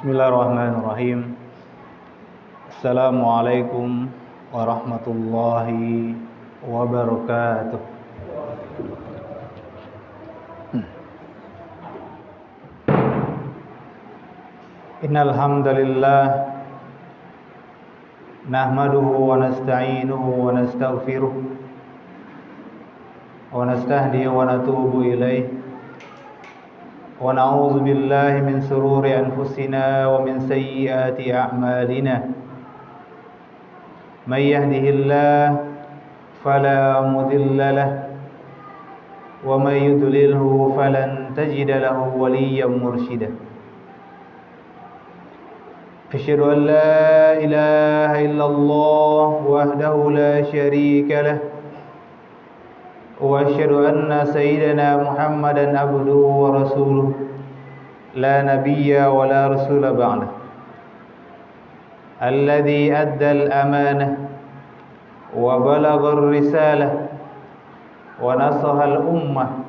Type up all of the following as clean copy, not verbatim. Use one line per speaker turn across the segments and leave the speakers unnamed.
Bismillahirrahmanirrahim. Assalamualaikum warahmatullahi wabarakatuh. Innal hamdalillah nahmaduhu wa nasta'inuhu wa nastaghfiruh wa nastahdihi wa natubu ilaihi wa na'udzu billahi min shururi anfusina wa min sayyiati a'malina. May yahdihillahu fala mudilla lahu wa may yudlilhu falan tajida lahu waliyyan mursyida. Asyhadu an la ilaha illallah wahdahu la syarika lah wa asyhadu anna sayyidana Muhammadan abduhu wa rasuluh la nabiyya wa la rasula ba'dah alladhi adda al-amanah wa balagha ar-risalah wa nasaha al-ummah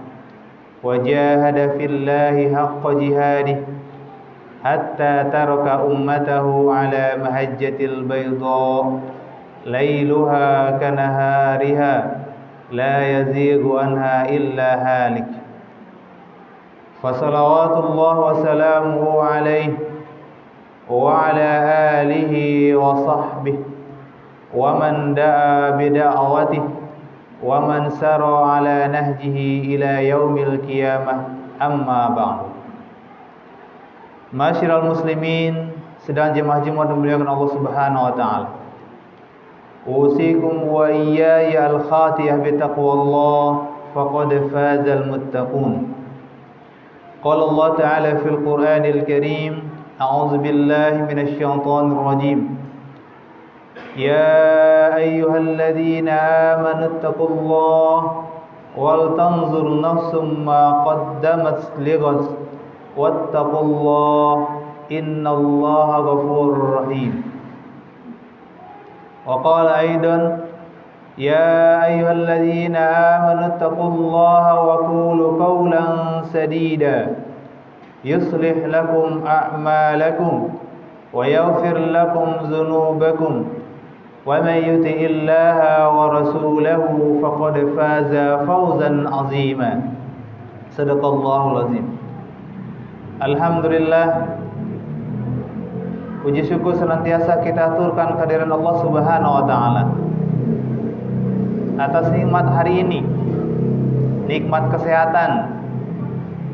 wa jahada fillahi haqqa jihadih hatta taraka ummatahu ala mahajjatil bayda lailuha kanahariha la yazighu anha illa halik. Fa salawatullah wa salamuhu alaihi wa ala alihi wa sahbihi wa man da'a bida'watihi wa man sara ala nahjihi ila yaumil qiyamah, amma ba'du. Masyiral muslimin, sedang jemaah-jemaah dimuliakan Allah Subhanahu wa taala. Usikum wa iyaya al-khatiyah bi taqwallah faqad fazal muttaqun. Qala Allah ta'ala fil Qur'anil Karim, a'udzu billahi minasy syaithanir rajim. Ya ayyuhalladzina amanu taqullaha wal tanzur nafsum ma qaddamat lighad wattaqullaha innallaha ghafurur rahim. Wa qala aidan ya ayyuhalladzina amanu taqullaha wa qulu qawlan sadida yuslih lakum a'malakum wa yaghfir lakum dhunubakum wa may yuti'illaha wa rasulahu faqad faza fawzan 'azima. Shadaqallahul azim. Alhamdulillah, puji syukur senantiasa kita aturkan kehadiran Allah Subhanahu wa taala atas nikmat hari ini, nikmat kesehatan,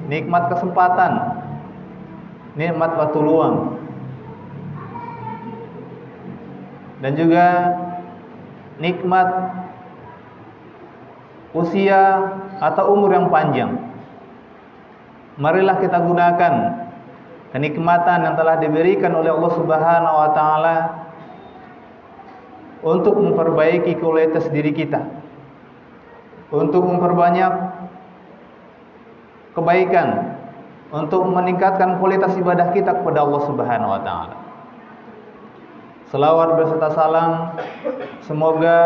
nikmat kesempatan, nikmat waktu luang, dan juga nikmat usia atau umur yang panjang. Marilah kita gunakan kenikmatan yang telah diberikan oleh Allah Subhanahu wa taala untuk memperbaiki kualitas diri kita, untuk memperbanyak kebaikan, untuk meningkatkan kualitas ibadah kita kepada Allah Subhanahu wa taala. Selawat beserta salam semoga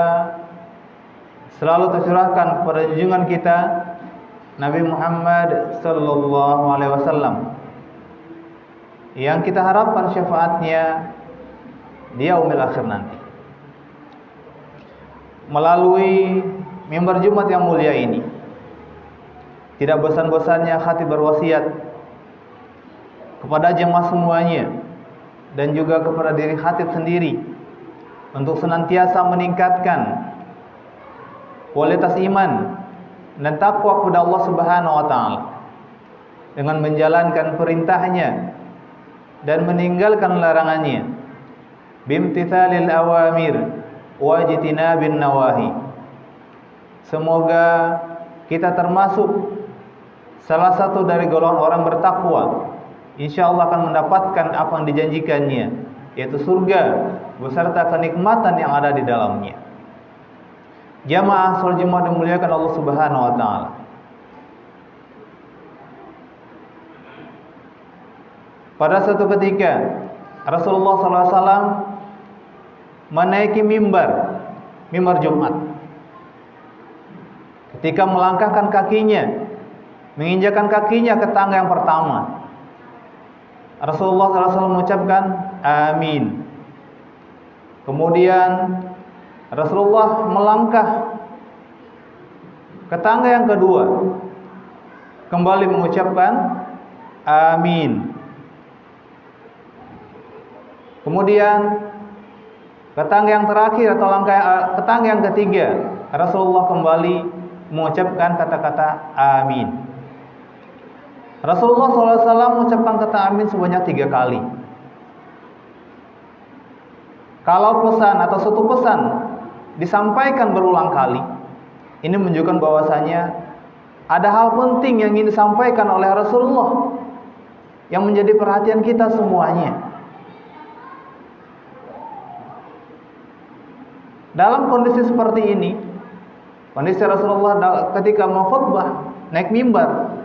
selalu tercurahkan kepada junjungan kita Nabi Muhammad sallallahu alaihi wasallam, yang kita harapkan syafaatnya di yaumil akhir nanti. Melalui mimbar Jumat yang mulia ini, tidak bosan-bosannya khatib berwasiat kepada jemaah semuanya dan juga kepada diri khatib sendiri untuk senantiasa meningkatkan kualitas iman dan takwa kepada Allah Subhanahu wa taala dengan menjalankan perintahnya dan meninggalkan larangannya, bimtithalil awamir wa jitinabin nawahi. Semoga kita termasuk salah satu dari golongan orang bertakwa, insyaallah akan mendapatkan apa yang dijanjikannya, yaitu surga beserta kenikmatan yang ada di dalamnya. Jamaah salat Jumat dimuliakan Allah Subhanahu wa taala. Pada suatu ketika Rasulullah SAW menaiki mimbar Jumat. Ketika melangkahkan kakinya, menginjakkan kakinya ke tangga yang pertama, Rasulullah SAW mengucapkan amin. Kemudian Rasulullah melangkah ke tangga yang kedua, kembali mengucapkan amin. Kemudian ke tangga yang terakhir atau ke tangga yang ketiga, Rasulullah kembali mengucapkan kata-kata amin. Rasulullah SAW mengucapkan kata amin sebanyak 3 kali. Kalau pesan atau suatu pesan disampaikan berulang kali, ini menunjukkan bahwasanya ada hal penting yang ingin disampaikan oleh Rasulullah yang menjadi perhatian kita semuanya. Dalam kondisi seperti ini, kondisi Rasulullah ketika mau khutbah, naik mimbar,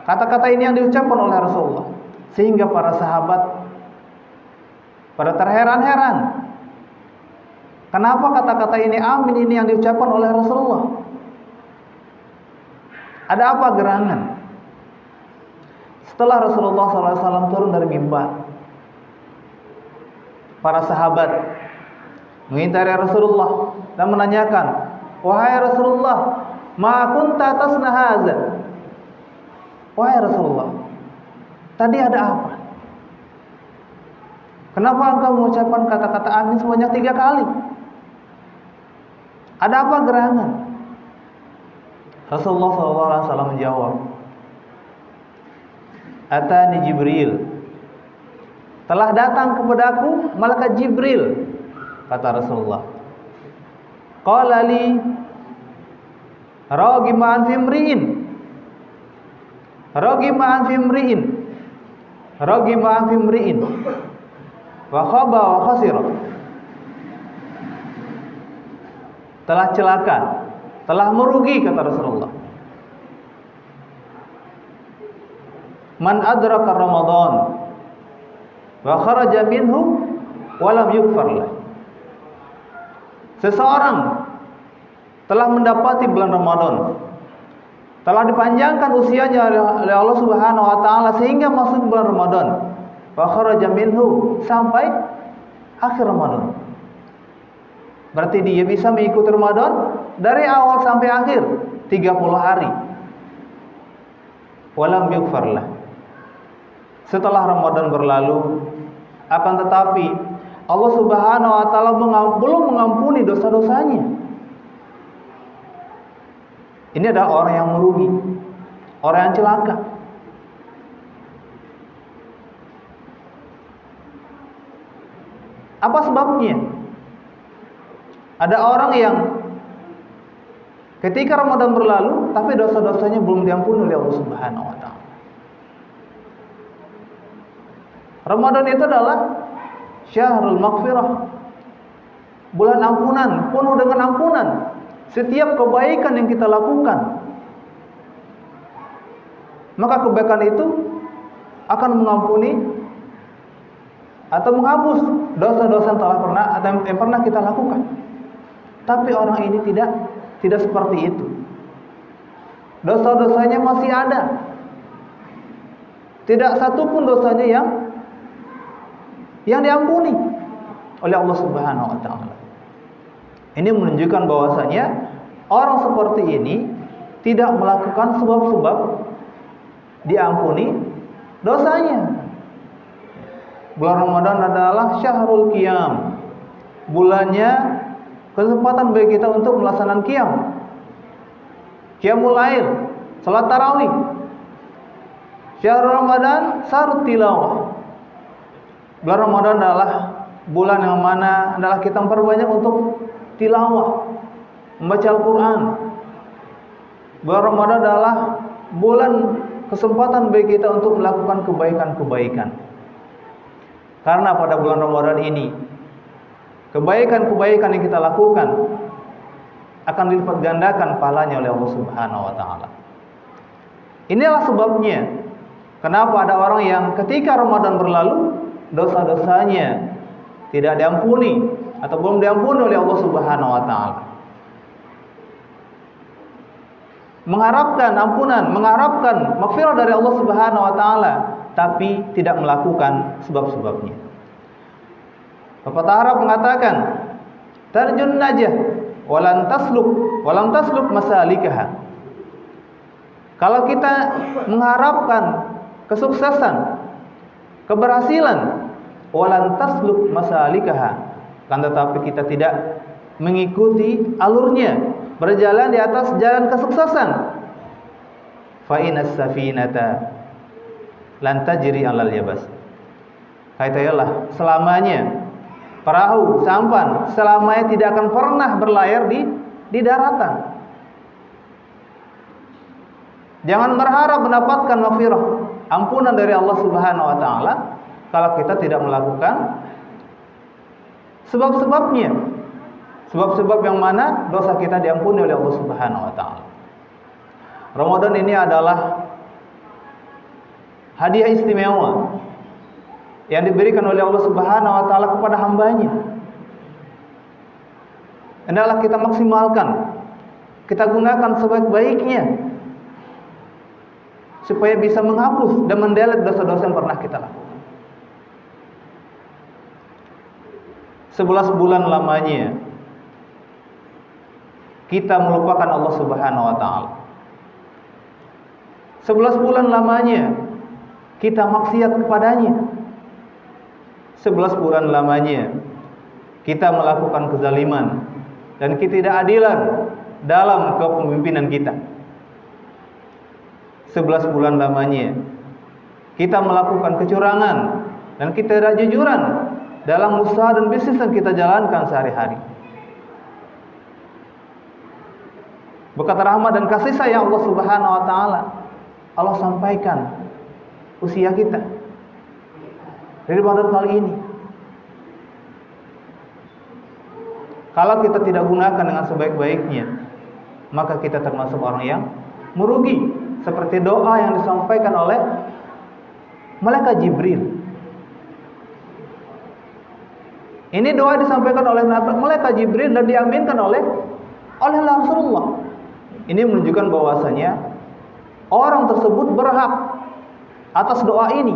kata-kata ini yang diucapkan oleh Rasulullah, sehingga para sahabat pada terheran-heran. Kenapa kata-kata ini amin ini yang diucapkan oleh Rasulullah? Ada apa gerangan? Setelah Rasulullah SAW turun dari mimbar, para sahabat mengintari Rasulullah dan menanyakan, wahai Rasulullah, ma kunta tasna hadza? Wahai Rasulullah, tadi ada apa? Kenapa engkau mengucapkan kata-kata amin sebanyak 3 kali? Ada apa gerangan? Rasulullah SAW menjawab, atani Jibril, telah datang kepadaku malaikat Jibril, kata Rasulullah. Qala li raghima an fimri'in, raghima an fimri'in, raghima an fimri'in, wa khaba wa khasira. Telah celaka, telah merugi, kata Rasulullah. Man adraka Ramadan wa kharaja minhu wa lam yughfar lah. Seseorang telah mendapati bulan Ramadan, telah dipanjangkan usianya oleh Allah Subhanahu wa taala sehingga masuk bulan Ramadan, wa kharaja minhu, sampai akhir Ramadan. Berarti dia bisa mengikuti Ramadan dari awal sampai akhir 30 hari. Walam yughfar lah. Setelah Ramadan berlalu, akan tetapi Allah Subhanahu wa taala belum mengampuni dosa-dosanya. Ini adalah orang yang merugi, orang yang celaka. Apa sebabnya? Ada orang yang ketika Ramadan berlalu, tapi dosa-dosanya belum diampuni oleh Allah Subhanahu wa taala. Ramadan itu adalah syahrul maghfirah, bulan ampunan, penuh dengan ampunan setiap kebaikan yang kita lakukan. Maka kebaikan itu akan mengampuni atau menghapus dosa-dosa yang pernah kita lakukan. Tapi orang ini tidak seperti itu. Dosa-dosanya masih ada. Tidak satu pun dosanya yang diampuni oleh Allah Subhanahu wa taala. Ini menunjukkan bahwasanya orang seperti ini tidak melakukan sebab-sebab diampuni dosanya. Bulan Ramadan adalah syahrul qiyam, bulannya kesempatan bagi kita untuk melaksanakan qiyamul lail, salat tarawih. Syahrul Ramadan syahrut tilawah. Bulan Ramadan adalah bulan yang mana adalah kita memperbanyak untuk tilawah, membaca Al-Quran. Bulan Ramadan adalah bulan kesempatan bagi kita untuk melakukan kebaikan-kebaikan. Karena pada bulan Ramadan ini, kebaikan-kebaikan yang kita lakukan akan dilipat gandakan pahalanya oleh Allah Subhanahu wa taala. Inilah sebabnya kenapa ada orang yang ketika Ramadan berlalu, dosa-dosanya tidak diampuni atau belum diampuni oleh Allah Subhanahu wa taala. mengharapkan ampunan, mengharapkan maghfirah dari Allah Subhanahu wa taala, tapi tidak melakukan sebab-sebabnya. Pepatah Arab mengatakan, tarjun najah walam tasluk masalikaha. Kalau kita mengharapkan kesuksesan, keberhasilan, walam tasluk masalikaha, kan tetapi kita tidak mengikuti alurnya, berjalan di atas jalan kesuksesan, fa inas safinata lan tajri 'alal yabas. Katakanlah selamanya perahu sampan selamanya tidak akan pernah berlayar di daratan. Jangan berharap mendapatkan maghfirah, ampunan dari Allah Subhanahu wa taala kalau kita tidak melakukan sebab-sebabnya. Sebab-sebab yang mana dosa kita diampuni oleh Allah Subhanahu wa taala. Ramadan ini adalah hadiah istimewa yang diberikan oleh Allah Subhanahu wa taala kepada hambanya. Hendaklah kita maksimalkan, kita gunakan sebaik-baiknya supaya bisa menghapus dan mendelet dosa-dosa yang pernah kita lakukan. 11 bulan lamanya kita melupakan Allah Subhanahu wa taala. 11 bulan lamanya kita maksiat kepadanya. 11 bulan lamanya kita melakukan kezaliman dan ketidakadilan dalam kepemimpinan kita. 11 bulan lamanya kita melakukan kecurangan dan ketidakjujuran dalam usaha dan bisnis yang kita jalankan sehari-hari. Berkat rahmat dan kasih sayang Allah Subhanahu wa taala, Allah sampaikan usia kita dari Ramadan kali ini. Kalau kita tidak gunakan dengan sebaik-baiknya, maka kita termasuk orang yang merugi, seperti doa yang disampaikan oleh malaikat Jibril. Ini doa disampaikan oleh malaikat Jibril dan diaminkan oleh Rasulullah. Ini menunjukkan bahwasanya orang tersebut berhak atas doa ini.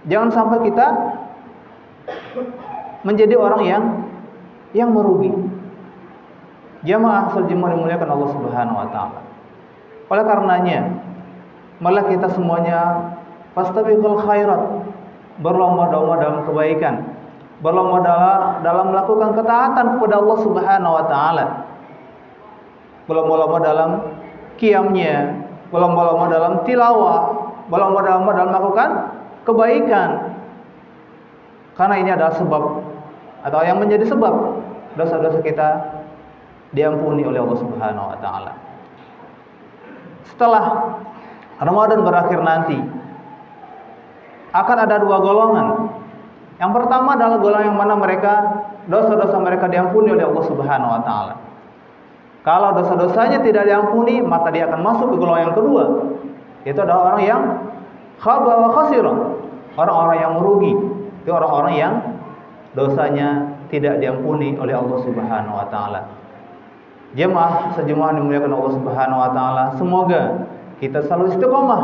Jangan sampai kita menjadi orang yang merugi. Jamaah Jemaah dimuliakan Allah Subhanahu wa taala. Oleh karenanya, malah kita semuanya fastabiqul khairat, berlomba-lomba dalam kebaikan, berlomba dalam melakukan ketaatan kepada Allah Subhanahu wa taala. Berlomba-lomba dalam qiyamnya, berlomba-lomba dalam tilawah, berlomba-lomba dalam melakukan kebaikan. Karena ini adalah sebab atau yang menjadi sebab dosa-dosa kita diampuni oleh Allah Subhanahu wa taala. Setelah Ramadan berakhir nanti akan ada dua golongan. Yang pertama adalah golongan yang mana mereka dosa-dosa mereka diampuni oleh Allah Subhanahu wa taala. Kalau dosa-dosanya tidak diampuni, maka dia akan masuk ke golongan yang kedua. Itu adalah orang yang khaba wa khasira, orang-orang yang merugi. Itu orang-orang yang dosanya tidak diampuni oleh Allah Subhanahu wa taala. Jemaah sejemaah dimuliakan Allah Subhanahu wa taala, semoga kita selalu istiqomah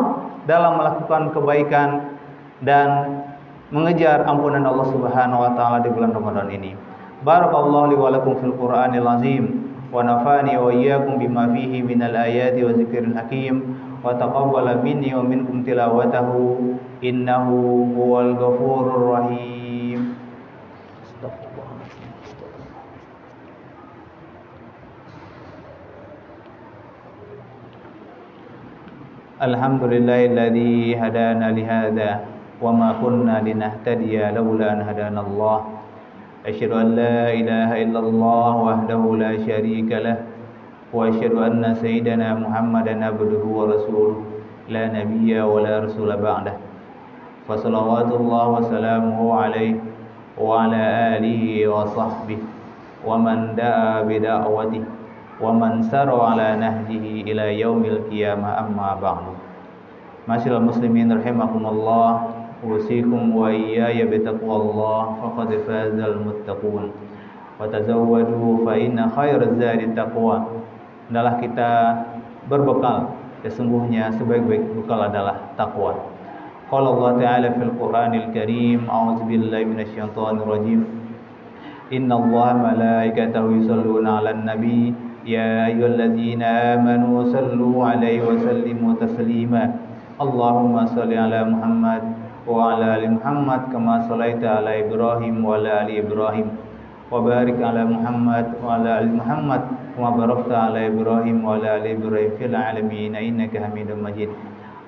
dalam melakukan kebaikan dan mengejar ampunan Allah Subhanahu wa taala di bulan Ramadan ini. Barakallahu li wa lakum fil Qur'anil azim wa nafani wa iyyakum bima fihi minal ayati wa dzikril hakim wa taqabbala minni wa minkum tilawatahu innahu huwal ghafurur rahim. Alhamdulillahilladzi hadana li hadza wa ma kunna linahtadiya laula an hadana Allah. Asyhadu an la ilaha illallah wahdahu la syarika lah wa asyhadu anna sayyidana Muhammadan abduhu wa rasuluh la nabiyya wa la rasula ba'dah. Fa shalawatullah wa salamuhu alaihi wa ala alihi wa sahbihi wa man da'a bi da'watihi wa man sara ala nahjihi ila yaumil qiyamah amma ba'du. Masyiral muslimin rahimakumullah, usikum wa iyaya bitaqwallah faqad fazal muttaqun wa tazawwadu fa inna khairaz zadi taqwa hendaklah kita berbekal. Sesungguhnya sebaik-baik bekal adalah takwa. Qala Allah Ta'ala fil Qur'anil Karim, a'udzu billahi minasyaitonir rajim. Innallaha malaikatahu yusholluna 'alan nabi ya ayyuhalladzina amanu shallu 'alaihi wa sallimu taslima. Allahumma shalli 'ala Muhammad wa 'ala ali Muhammad kama shallaita 'ala Ibrahim wa 'ala ali Ibrahim wa barik 'ala Muhammad wa 'ala ali Muhammad kama barakta 'ala Ibrahim wa 'ala ali Ibrahim fil 'alamin innaka Hamidum Majid.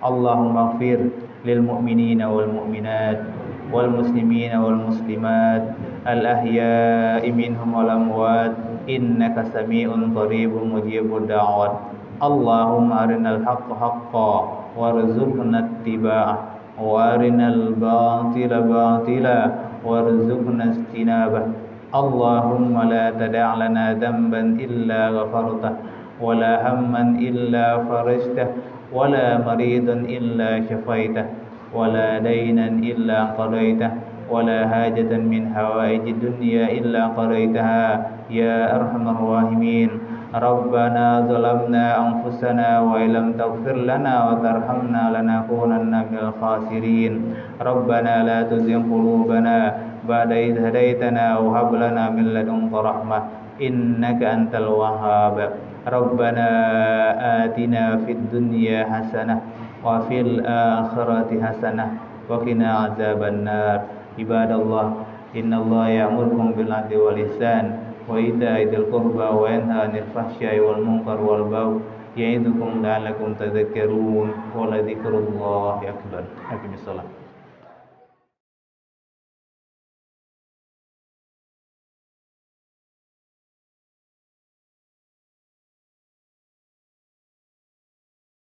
Allahumma ighfir lil mu'minina wal mu'minat wal muslimina wal muslimat al ahya'i minhum wal amwat innaka sami'un qaribun mujibud da'wat. Allahumma arinal haqqa haqqan warzuqna ittiba'ah wa arinal batila batila warzuqna ijtinabah. Allahumma la tada' lana dhanban illa ghafartah wa la hamman illa farajtah wa la maridan illa syafaitah wa la daynan illa qadaitah wa la hajatan min hawaijid dunya illa qadaitaha ya arhamar rahimin. Rabbana zalamna anfusana wa illam taghfir lana wa tarhamna lanakunanna minal khasirin. Rabbana la tuzigh qulubana ba'da idh hadaitana wa hab lana min ladunka rahmah innaka antal wahhab. Rabbana atina fid dunya hasanah wa fil akhirati hasanah wa qina azabannar. Ibadallah, innallaha ya'murukum bil 'adli wal ihsan wa ita'i dzil qurba wa yanha 'anil fahsya'i wal munkar wal baghi ya'idukum la'allakum tadhakkarun wa la dzikrullahi akbar. Aqimissalah.